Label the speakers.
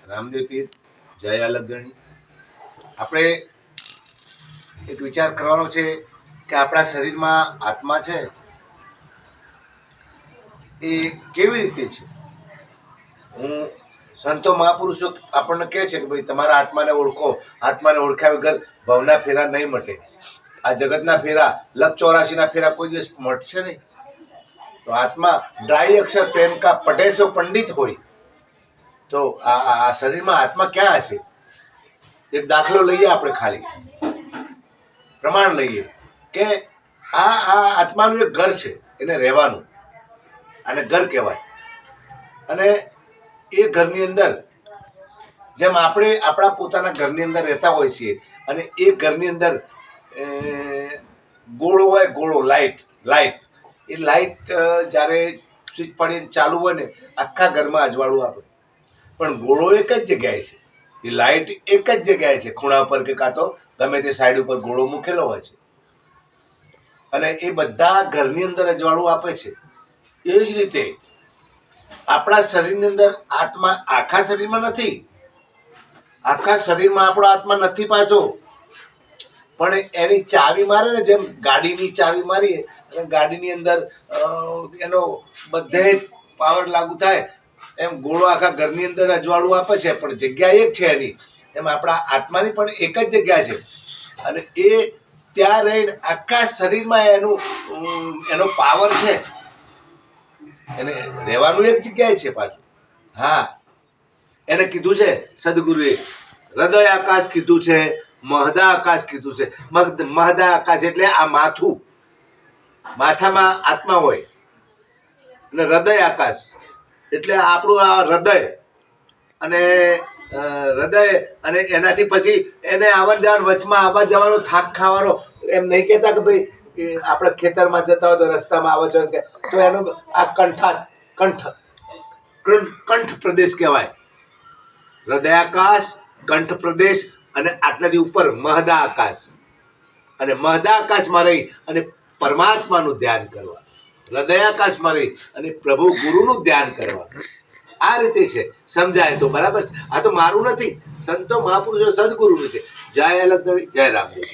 Speaker 1: રામદેવ પીર જય અલગણી. આપણે એક વિચાર કરવાનો છે કે આપણા શરીરમાં આત્મા છે એ કેવી રીતે છે. હું સંતો મહાપુરુષો આપણને કહે છે કે ભાઈ તમારા આત્માને ઓળખો, આત્માને ઓળખ્યા વગર ભવના ફેરા નહીં મટે. આ જગતના ફેરા, લખ 84ના ફેરા કોઈ દિવસ મટશે નહીં. તો આત્મા ડ્રાઈ અક્ષર પ્રેમ કા પટેસો પંડિત હોય તો આ શરીરમાં આત્મા ક્યાં હશે? એક દાખલો લઈએ આપણે, ખાલી પ્રમાણ લઈએ કે આ આત્માનું એક ઘર છે, એને રહેવાનું, આને ઘર કહેવાય. અને એ ઘરની અંદર જેમ આપણે આપણા પોતાના ઘરની અંદર રહેતા હોય છીએ, અને એ ઘરની અંદર ગોળો હોય, ગોળો લાઇટ એ લાઇટ જ્યારે સ્વિચ પાડીને ચાલુ હોય ને આખા ઘરમાં અજવાળું આપે. પણ ગોળો એક જ જગ્યાએ છે, એ લાઇટ એક જ જગ્યાએ છે, ખૂણા ઉપર કે કાં તો ગમે તે સાઈડ ઉપર ગોળો મૂકેલો હોય છે, અને એ બધા ઘરની અંદર અજવાળું આપે છે. એ જ રીતે આપણા શરીરની અંદર આત્મા આખા શરીરમાં નથી, આખા શરીરમાં આપણો આત્મા નથી પાછો, પણ એની ચાવી મારે ને, જેમ ગાડીની ચાવી મારીએ અને ગાડીની અંદર એનો બધે પાવર લાગુ થાય, એમ ગોળો આખા ઘરની અંદર અજવાળું આપે છે, પણ જગ્યા એક છે એની. એમ આપણા આત્માની પણ એક જ જગ્યા છે, અને એ ત્યાં રહીને આખા શરીરમાં એનો પાવર છે. એને રહેવાનું એક જગ્યાએ છે પાછું. હા, એને કીધું છે સદગુરુએ, હૃદય આકાશ કીધું છે, મહદા આકાશ કીધું છે. મહદા આકાશ એટલે આ માથું, માથામાં આત્મા હોય, અને હૃદય આકાશ એટલે આપણું આ હૃદય, અને એનાથી પછી એને આવન જાવન, વચમાં આવવા જવાનો, થાક ખાવાનો. એમ નહીં કહેતા કે ભાઈ આપણે ખેતરમાં જતા હોય તો રસ્તામાં આવે છે તો એનું આ કંઠ પ્રદેશ કહેવાય. હૃદયાકાશ, કંઠ પ્રદેશ, અને આટલાથી ઉપર મહદા આકાશ. અને મહદા આકાશમાં રહી અને પરમાત્માનું ધ્યાન કરવા, હૃદયાકાશમાં રહી અને પ્રભુ ગુરુનું ધ્યાન કરવા. આ રીતે છે. સમજાય તો બરાબર છે. આ તો મારું નથી, સંતો મહાપુરુષો સદગુરુનું છે. જય અલગ, જય રામદેવ.